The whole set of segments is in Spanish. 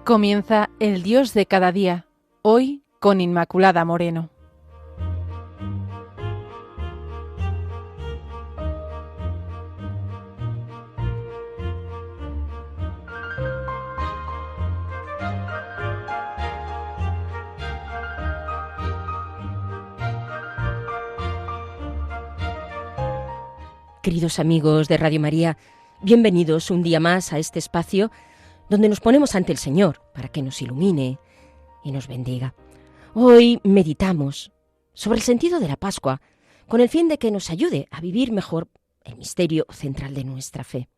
Comienza El Dios de cada día, hoy con Inmaculada Moreno. Queridos amigos de Radio María, bienvenidos un día más a este espacio donde nos ponemos ante el Señor para que nos ilumine y nos bendiga. Hoy meditamos sobre el sentido de la Pascua con el fin de que nos ayude a vivir mejor el misterio central de nuestra fe.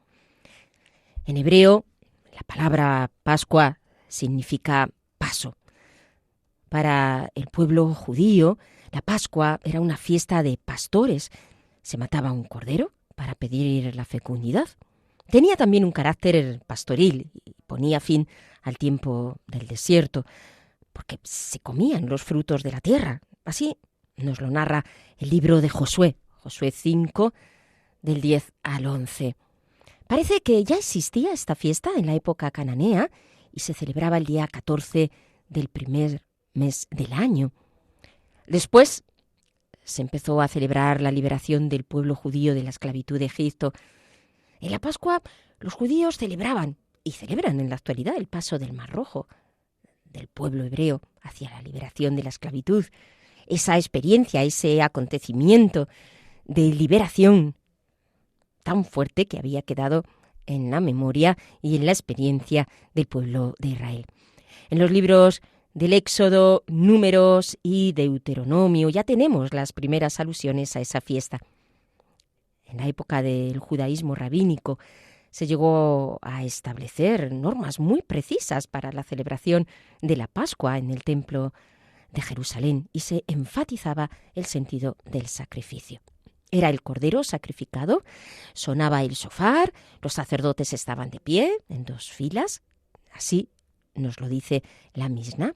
En hebreo, la palabra Pascua significa paso. Para el pueblo judío, la Pascua era una fiesta de pastores. Se mataba un cordero para pedir la fecundidad. Tenía también un carácter pastoril y ponía fin al tiempo del desierto, porque se comían los frutos de la tierra. Así nos lo narra el libro de Josué, Josué 5, del 10 al 11. Parece que ya existía esta fiesta en la época cananea y se celebraba el día 14 del primer mes del año. Después se empezó a celebrar la liberación del pueblo judío de la esclavitud de Egipto. En la Pascua los judíos celebraban y celebran en la actualidad el paso del Mar Rojo del pueblo hebreo hacia la liberación de la esclavitud. Esa experiencia, ese acontecimiento de liberación tan fuerte que había quedado en la memoria y en la experiencia del pueblo de Israel. En los libros del Éxodo, Números y Deuteronomio ya tenemos las primeras alusiones a esa fiesta. En la época del judaísmo rabínico se llegó a establecer normas muy precisas para la celebración de la Pascua en el Templo de Jerusalén y se enfatizaba el sentido del sacrificio. Era el cordero sacrificado, sonaba el shofar, los sacerdotes estaban de pie en dos filas, así nos lo dice la Misná.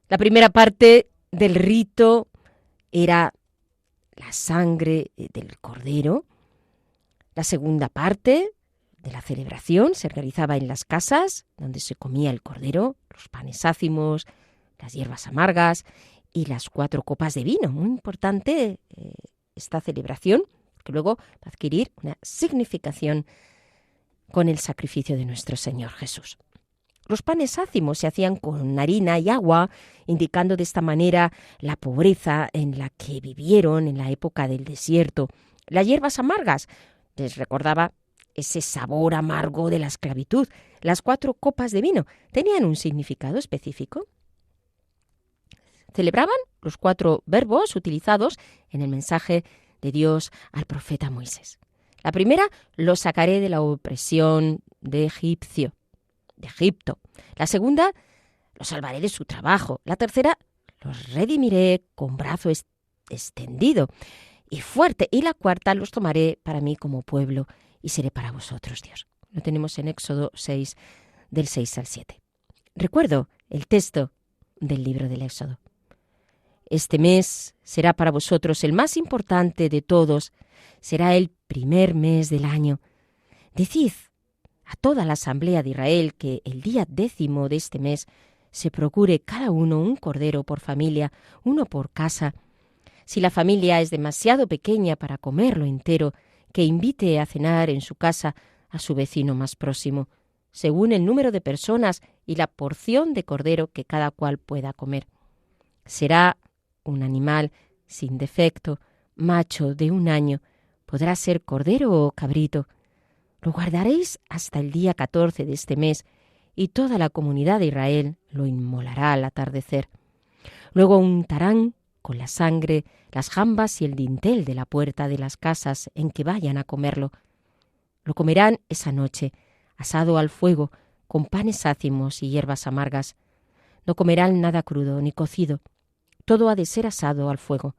La primera parte del rito era la sangre del cordero. La segunda parte de la celebración se realizaba en las casas donde se comía el cordero, los panes ácimos, las hierbas amargas y las 4 copas de vino. Muy importante esta celebración, que luego va a adquirir una significación con el sacrificio de nuestro Señor Jesús. Los panes ácimos se hacían con harina y agua, indicando de esta manera la pobreza en la que vivieron en la época del desierto. Las hierbas amargas les recordaba ese sabor amargo de la esclavitud. Las 4 copas de vino tenían un significado específico. Celebraban los 4 verbos utilizados en el mensaje de Dios al profeta Moisés. La primera, los sacaré de la opresión de Egipto. La segunda, los salvaré de su trabajo. La tercera, los redimiré con brazo extendido y fuerte. Y la cuarta, los tomaré para mí como pueblo y seré para vosotros Dios. Lo tenemos en Éxodo 6, del 6 al 7. Recuerdo el texto del libro del Éxodo. Este mes será para vosotros el más importante de todos. Será el primer mes del año. Decid a toda la asamblea de Israel que el día 10 de este mes se procure cada uno un cordero por familia, uno por casa. Si la familia es demasiado pequeña para comerlo entero, que invite a cenar en su casa a su vecino más próximo, según el número de personas y la porción de cordero que cada cual pueda comer. Será un animal sin defecto, macho de 1 año, podrá ser cordero o cabrito. Lo guardaréis hasta el día 14 de este mes, y toda la comunidad de Israel lo inmolará al atardecer. Luego untarán con la sangre las jambas y el dintel de la puerta de las casas en que vayan a comerlo. Lo comerán esa noche, asado al fuego, con panes ácimos y hierbas amargas. No comerán nada crudo ni cocido. Todo ha de ser asado al fuego,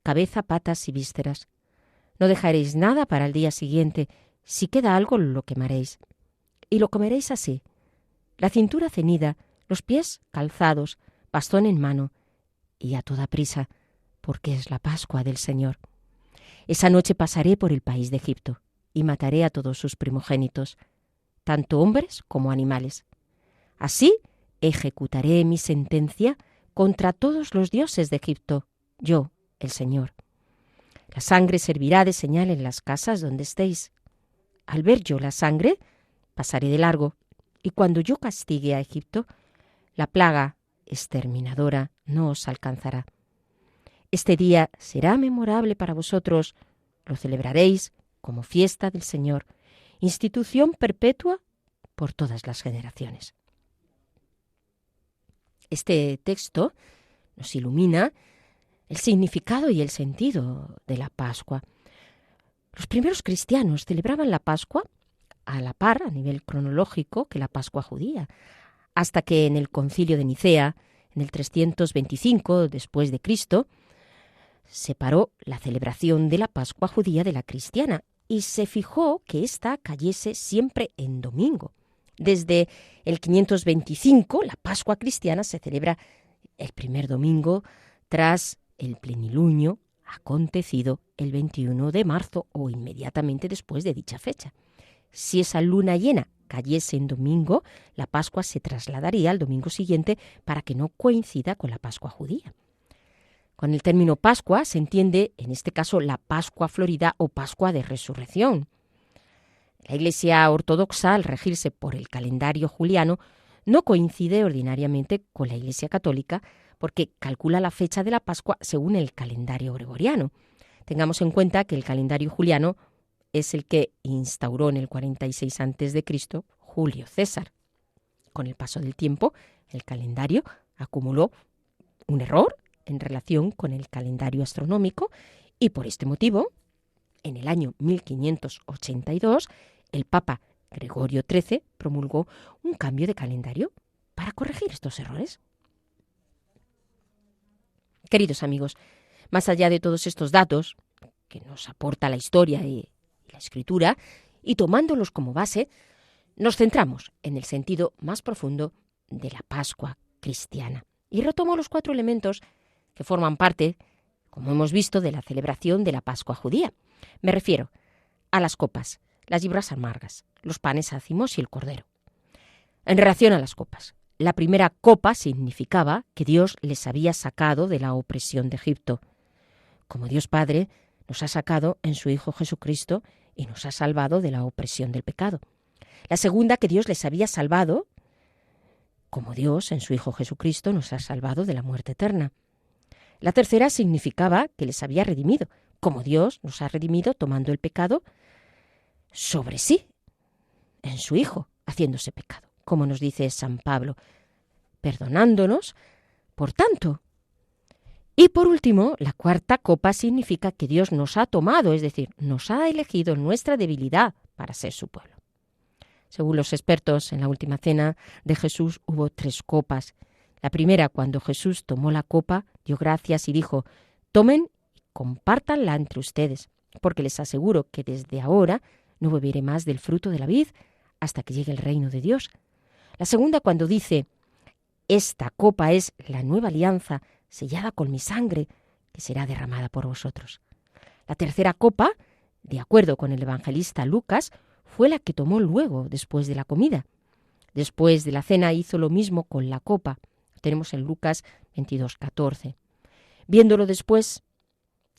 cabeza, patas y vísceras. No dejaréis nada para el día siguiente. Si queda algo, lo quemaréis. Y lo comeréis así: la cintura ceñida, los pies calzados, bastón en mano, y a toda prisa, porque es la Pascua del Señor. Esa noche pasaré por el país de Egipto, y mataré a todos sus primogénitos, tanto hombres como animales. Así ejecutaré mi sentencia contra todos los dioses de Egipto, yo, el Señor. La sangre servirá de señal en las casas donde estéis. Al ver yo la sangre, pasaré de largo, y cuando yo castigue a Egipto, la plaga exterminadora no os alcanzará. Este día será memorable para vosotros, lo celebraréis como fiesta del Señor, institución perpetua por todas las generaciones. Este texto nos ilumina el significado y el sentido de la Pascua. Los primeros cristianos celebraban la Pascua a la par, a nivel cronológico, que la Pascua judía, hasta que en el Concilio de Nicea, en el 325 después de Cristo, separó la celebración de la Pascua judía de la cristiana y se fijó que ésta cayese siempre en domingo. Desde el 525, la Pascua cristiana se celebra el primer domingo tras el plenilunio acontecido el 21 de marzo o inmediatamente después de dicha fecha. Si esa luna llena cayese en domingo, la Pascua se trasladaría al domingo siguiente para que no coincida con la Pascua judía. Con el término Pascua se entiende, en este caso, la Pascua florida o Pascua de Resurrección. La Iglesia ortodoxa, al regirse por el calendario juliano, no coincide ordinariamente con la Iglesia católica porque calcula la fecha de la Pascua según el calendario gregoriano. Tengamos en cuenta que el calendario juliano es el que instauró en el 46 a.C. Julio César. Con el paso del tiempo, el calendario acumuló un error en relación con el calendario astronómico y por este motivo, en el año 1582, el Papa Gregorio XIII promulgó un cambio de calendario para corregir estos errores. Queridos amigos, más allá de todos estos datos que nos aporta la historia y la escritura, y tomándolos como base, nos centramos en el sentido más profundo de la Pascua cristiana. Y retomo los 4 elementos que forman parte, como hemos visto, de la celebración de la Pascua judía. Me refiero a las copas, las higueras amargas, los panes ácimos y el cordero. En relación a las copas, la primera copa significaba que Dios les había sacado de la opresión de Egipto. Como Dios Padre nos ha sacado en su Hijo Jesucristo y nos ha salvado de la opresión del pecado. La segunda, que Dios les había salvado, como Dios en su Hijo Jesucristo nos ha salvado de la muerte eterna. La tercera significaba que les había redimido, como Dios nos ha redimido tomando el pecado sobre sí, en su Hijo, haciéndose pecado, como nos dice San Pablo, perdonándonos, por tanto. Y por último, la cuarta copa significa que Dios nos ha tomado, es decir, nos ha elegido en nuestra debilidad para ser su pueblo. Según los expertos, en la última cena de Jesús hubo 3 copas. La primera, cuando Jesús tomó la copa, dio gracias y dijo: tomen y compártanla entre ustedes, porque les aseguro que desde ahora no beberé más del fruto de la vid hasta que llegue el reino de Dios. La segunda, cuando dice: esta copa es la nueva alianza sellada con mi sangre, que será derramada por vosotros. La tercera copa, de acuerdo con el evangelista Lucas, fue la que tomó luego, después de la comida. Después de la cena hizo lo mismo con la copa. Tenemos en Lucas 22:14. Viéndolo después,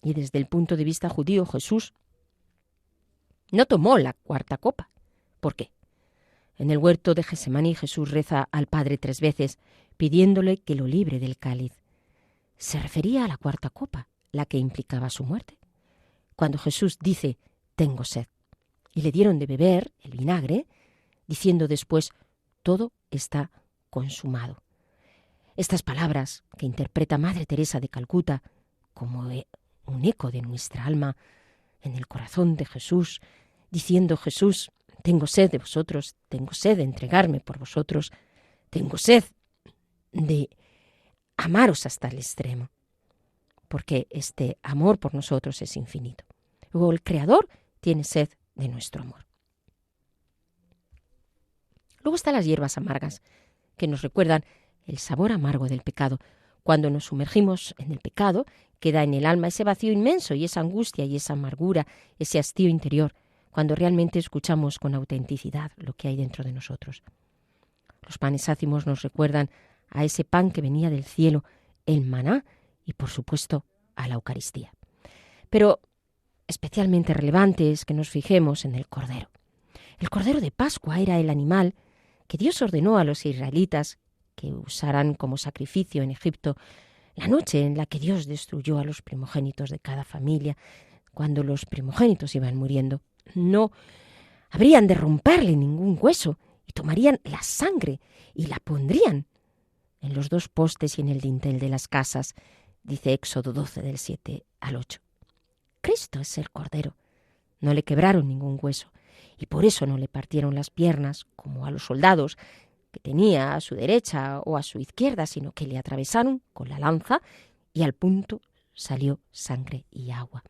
y desde el punto de vista judío, Jesús no tomó la cuarta copa. ¿Por qué? En el huerto de Getsemaní Jesús reza al Padre 3 veces, pidiéndole que lo libre del cáliz. Se refería a la cuarta copa, la que implicaba su muerte. Cuando Jesús dice: tengo sed, y le dieron de beber el vinagre, diciendo después: todo está consumado. Estas palabras, que interpreta Madre Teresa de Calcuta como un eco de nuestra alma en el corazón de Jesús, diciendo: Jesús, tengo sed de vosotros, tengo sed de entregarme por vosotros, tengo sed de amaros hasta el extremo, porque este amor por nosotros es infinito. Luego el Creador tiene sed de nuestro amor. Luego están las hierbas amargas, que nos recuerdan el sabor amargo del pecado. Cuando nos sumergimos en el pecado, queda en el alma ese vacío inmenso y esa angustia y esa amargura, ese hastío interior, cuando realmente escuchamos con autenticidad lo que hay dentro de nosotros. Los panes ácimos nos recuerdan a ese pan que venía del cielo, el maná, y por supuesto a la Eucaristía. Pero especialmente relevante es que nos fijemos en el Cordero. El Cordero de Pascua era el animal que Dios ordenó a los israelitas que usaran como sacrificio en Egipto la noche en la que Dios destruyó a los primogénitos de cada familia. Cuando los primogénitos iban muriendo, no habrían de romperle ningún hueso y tomarían la sangre y la pondrían en los dos postes y en el dintel de las casas, dice Éxodo 12 del 7 al 8. Cristo es el Cordero. No le quebraron ningún hueso y por eso no le partieron las piernas como a los soldados que tenía a su derecha o a su izquierda, sino que le atravesaron con la lanza y al punto salió sangre y agua.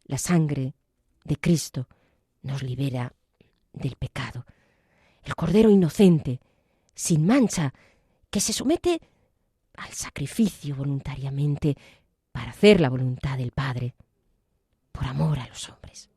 La sangre de Cristo nos libera del pecado. El Cordero inocente, sin mancha, que se somete al sacrificio voluntariamente para hacer la voluntad del Padre, por amor a los hombres.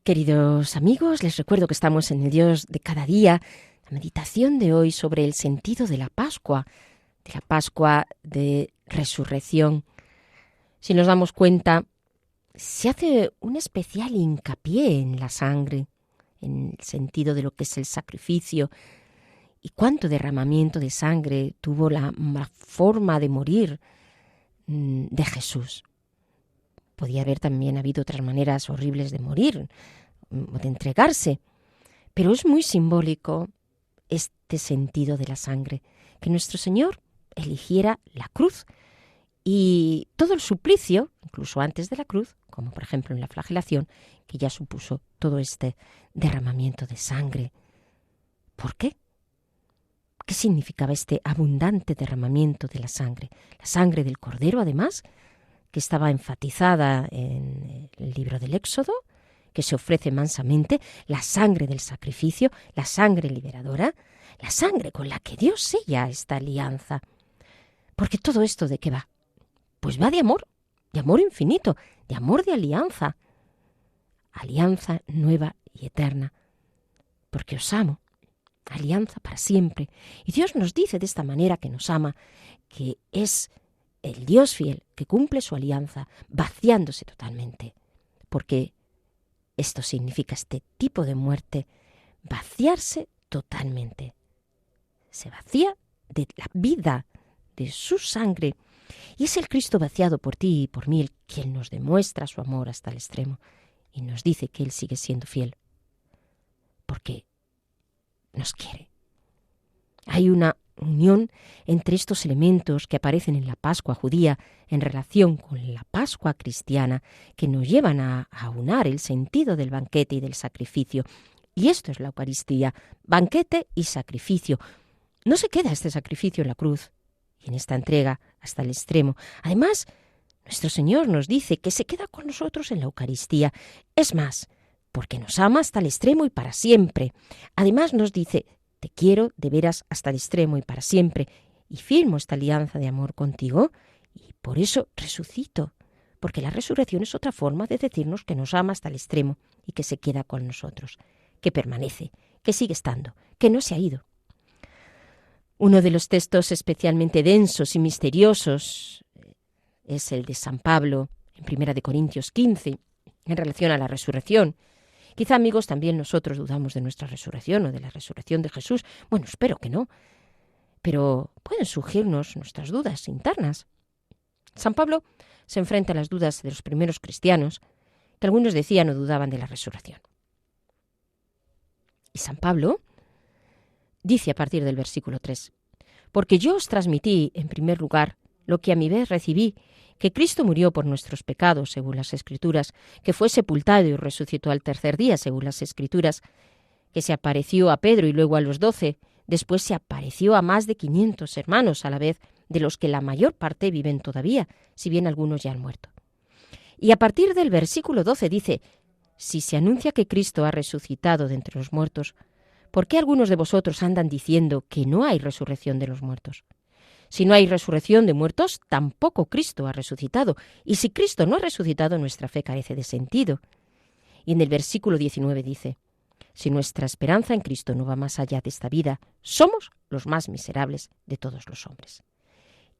Queridos amigos, les recuerdo que estamos en el Dios de cada día, la meditación de hoy sobre el sentido de la Pascua de resurrección. Si nos damos cuenta, se hace un especial hincapié en la sangre, en el sentido de lo que es el sacrificio y cuánto derramamiento de sangre tuvo la forma de morir de Jesús. Podía haber también habido otras maneras horribles de morir o de entregarse, pero es muy simbólico este sentido de la sangre, que nuestro Señor eligiera la cruz y todo el suplicio, incluso antes de la cruz, como por ejemplo en la flagelación, que ya supuso todo este derramamiento de sangre. ¿Por qué? ¿Qué significaba este abundante derramamiento de la sangre? La sangre del Cordero, además, que estaba enfatizada en el libro del Éxodo, que se ofrece mansamente, la sangre del sacrificio, la sangre liberadora, la sangre con la que Dios sella esta alianza. Porque todo esto, ¿de qué va? Pues va de amor infinito, de amor de alianza. Alianza nueva y eterna. Porque os amo. Alianza para siempre. Y Dios nos dice de esta manera que nos ama, que es el Dios fiel que cumple su alianza, vaciándose totalmente. Porque esto significa este tipo de muerte, vaciarse totalmente. Se vacía de la vida, de su sangre. Y es el Cristo vaciado por ti y por mí el quien nos demuestra su amor hasta el extremo y nos dice que Él sigue siendo fiel. Porque nos quiere. Hay una unión entre estos elementos que aparecen en la Pascua judía en relación con la Pascua cristiana que nos llevan a aunar el sentido del banquete y del sacrificio. Y esto es la Eucaristía, banquete y sacrificio. No se queda este sacrificio en la cruz y en esta entrega hasta el extremo. Además, nuestro Señor nos dice que se queda con nosotros en la Eucaristía. Es más, porque nos ama hasta el extremo y para siempre. Además nos dice, te quiero de veras hasta el extremo y para siempre, y firmo esta alianza de amor contigo, y por eso resucito, porque la resurrección es otra forma de decirnos que nos ama hasta el extremo y que se queda con nosotros, que permanece, que sigue estando, que no se ha ido. Uno de los textos especialmente densos y misteriosos es el de San Pablo, en 1 Corintios 15, en relación a la resurrección. Quizá, amigos, también nosotros dudamos de nuestra resurrección o de la resurrección de Jesús. Bueno, espero que no. Pero pueden surgirnos nuestras dudas internas. San Pablo se enfrenta a las dudas de los primeros cristianos, que algunos decían o dudaban de la resurrección. Y San Pablo dice a partir del versículo 3, porque yo os transmití, en primer lugar, lo que a mi vez recibí, que Cristo murió por nuestros pecados, según las Escrituras, que fue sepultado y resucitó al tercer día, según las Escrituras, que se apareció a Pedro y luego a los 12, después se apareció a más de 500 hermanos a la vez, de los que la mayor parte viven todavía, si bien algunos ya han muerto. Y a partir del versículo 12 dice, si se anuncia que Cristo ha resucitado de entre los muertos, ¿por qué algunos de vosotros andan diciendo que no hay resurrección de los muertos? Si no hay resurrección de muertos, tampoco Cristo ha resucitado. Y si Cristo no ha resucitado, nuestra fe carece de sentido. Y en el versículo 19 dice, si nuestra esperanza en Cristo no va más allá de esta vida, somos los más miserables de todos los hombres.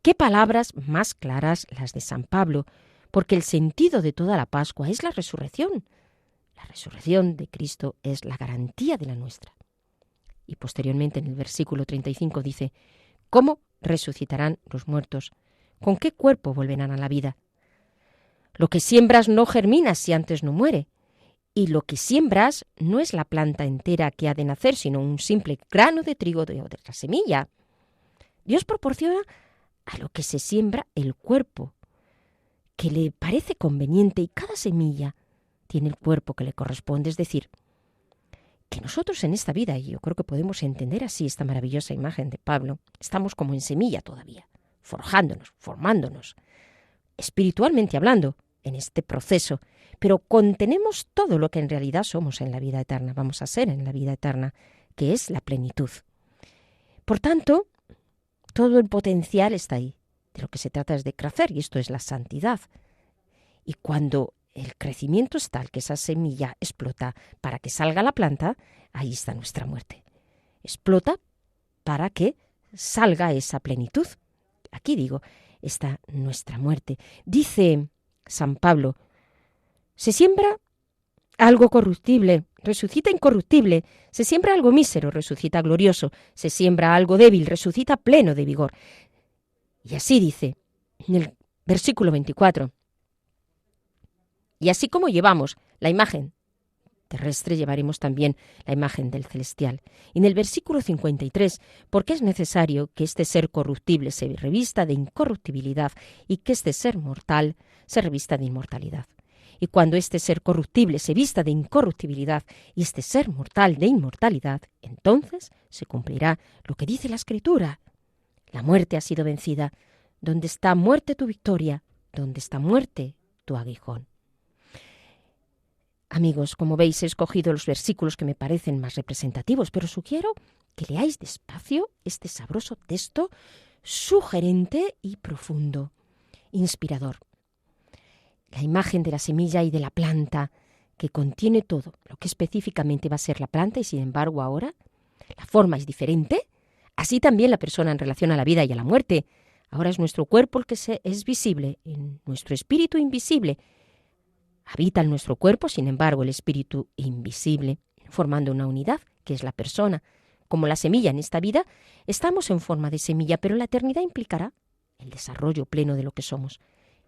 Qué palabras más claras las de San Pablo, porque el sentido de toda la Pascua es la resurrección. La resurrección de Cristo es la garantía de la nuestra. Y posteriormente en el versículo 35 dice, ¿cómo resucitarán los muertos? ¿Con qué cuerpo volverán a la vida? Lo que siembras no germina si antes no muere. Y lo que siembras no es la planta entera que ha de nacer, sino un simple grano de trigo de otra semilla. Dios proporciona a lo que se siembra el cuerpo, que le parece conveniente, y cada semilla tiene el cuerpo que le corresponde, es decir, que nosotros en esta vida, y yo creo que podemos entender así esta maravillosa imagen de Pablo, estamos como en semilla todavía, forjándonos, formándonos, espiritualmente hablando, en este proceso, pero contenemos todo lo que en realidad somos en la vida eterna, vamos a ser en la vida eterna, que es la plenitud. Por tanto, todo el potencial está ahí. De lo que se trata es de crecer, y esto es la santidad. Y cuando el crecimiento es tal que esa semilla explota para que salga la planta, ahí está nuestra muerte. Explota para que salga esa plenitud. Aquí digo, está nuestra muerte. Dice San Pablo, se siembra algo corruptible, resucita incorruptible, se siembra algo mísero, resucita glorioso, se siembra algo débil, resucita pleno de vigor. Y así dice en el versículo 24, y así como llevamos la imagen terrestre, llevaremos también la imagen del celestial. Y en el versículo 53, porque es necesario que este ser corruptible se revista de incorruptibilidad y que este ser mortal se revista de inmortalidad. Y cuando este ser corruptible se vista de incorruptibilidad y este ser mortal de inmortalidad, entonces se cumplirá lo que dice la Escritura. La muerte ha sido vencida. ¿Dónde está muerte tu victoria? ¿Dónde está muerte tu aguijón? Amigos, como veis, he escogido los versículos que me parecen más representativos, pero sugiero que leáis despacio este sabroso texto sugerente y profundo, inspirador. La imagen de la semilla y de la planta, que contiene todo lo que específicamente va a ser la planta, y sin embargo ahora la forma es diferente. Así también la persona en relación a la vida y a la muerte. Ahora es nuestro cuerpo el que es visible, en nuestro espíritu invisible. Habita en nuestro cuerpo, sin embargo, el espíritu invisible, formando una unidad, que es la persona. Como la semilla en esta vida, estamos en forma de semilla, pero la eternidad implicará el desarrollo pleno de lo que somos.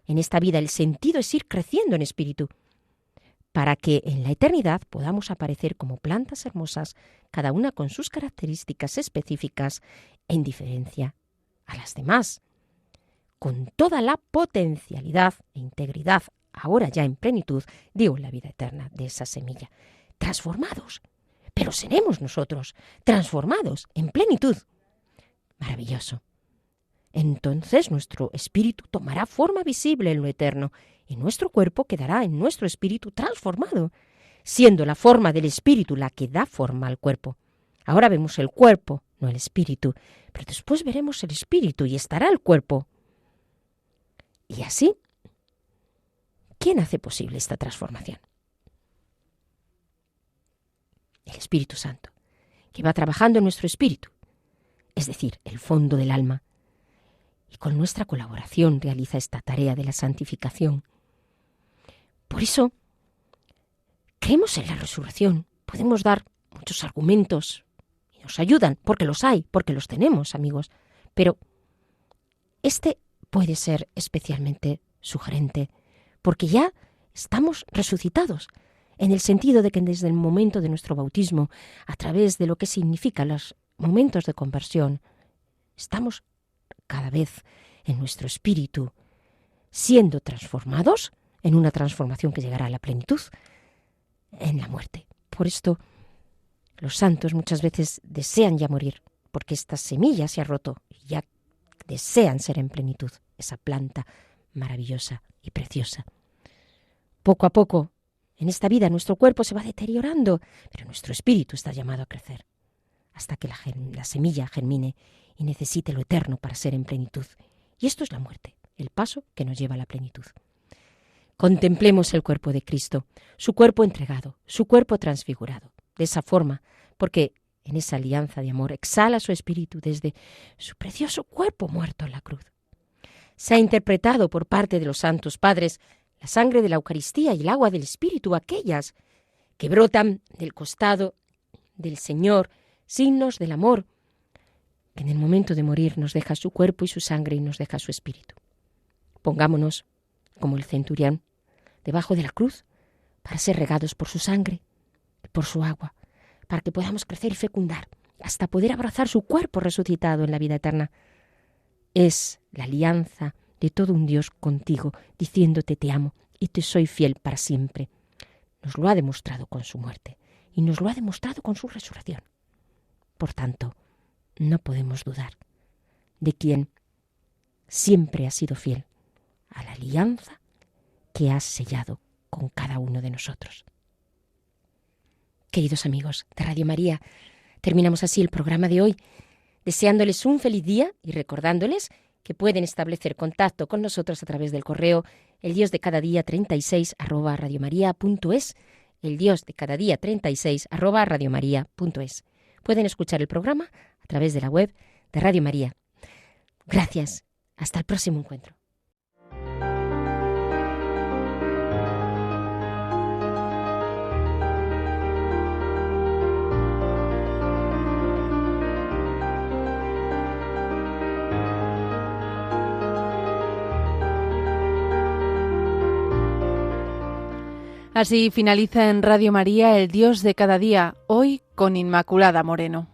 En esta vida el sentido es ir creciendo en espíritu, para que en la eternidad podamos aparecer como plantas hermosas, cada una con sus características específicas, en diferencia a las demás, con toda la potencialidad e integridad, ahora ya en plenitud, digo, la vida eterna de esa semilla. Transformados, pero seremos nosotros, transformados en plenitud. Maravilloso. Entonces nuestro espíritu tomará forma visible en lo eterno, y nuestro cuerpo quedará en nuestro espíritu transformado, siendo la forma del espíritu la que da forma al cuerpo. Ahora vemos el cuerpo, no el espíritu, pero después veremos el espíritu y estará el cuerpo. Y así, ¿quién hace posible esta transformación? El Espíritu Santo, que va trabajando en nuestro espíritu, es decir, el fondo del alma, y con nuestra colaboración realiza esta tarea de la santificación. Por eso, creemos en la resurrección. Podemos dar muchos argumentos y nos ayudan, porque los hay, porque los tenemos, amigos. Pero este puede ser especialmente sugerente, porque ya estamos resucitados, en el sentido de que desde el momento de nuestro bautismo, a través de lo que significan los momentos de conversión, estamos cada vez en nuestro espíritu siendo transformados en una transformación que llegará a la plenitud en la muerte. Por esto, los santos muchas veces desean ya morir, porque esta semilla se ha roto y ya desean ser en plenitud, esa planta maravillosa y preciosa. Poco a poco, en esta vida, nuestro cuerpo se va deteriorando, pero nuestro espíritu está llamado a crecer, hasta que la semilla germine y necesite lo eterno para ser en plenitud. Y esto es la muerte, el paso que nos lleva a la plenitud. Contemplemos el cuerpo de Cristo, su cuerpo entregado, su cuerpo transfigurado, de esa forma, porque en esa alianza de amor exhala su espíritu desde su precioso cuerpo muerto en la cruz. Se ha interpretado por parte de los santos padres la sangre de la Eucaristía y el agua del Espíritu, aquellas que brotan del costado del Señor, signos del amor, que en el momento de morir nos deja su cuerpo y su sangre y nos deja su espíritu. Pongámonos, como el centurión, debajo de la cruz, para ser regados por su sangre y por su agua, para que podamos crecer y fecundar, hasta poder abrazar su cuerpo resucitado en la vida eterna. Es la alianza de todo un Dios contigo, diciéndote te amo y te soy fiel para siempre. Nos lo ha demostrado con su muerte y nos lo ha demostrado con su resurrección. Por tanto, no podemos dudar de quien siempre ha sido fiel a la alianza que has sellado con cada uno de nosotros. Queridos amigos de Radio María, terminamos así el programa de hoy, deseándoles un feliz día y recordándoles que pueden establecer contacto con nosotros a través del correo eldiosdecadadía36@radiomaria.es, eldiosdecadadía36@radiomaria.es. Pueden escuchar el programa a través de la web de Radio María. Gracias. Hasta el próximo encuentro. Así finaliza en Radio María El Dios de cada día, hoy con Inmaculada Moreno.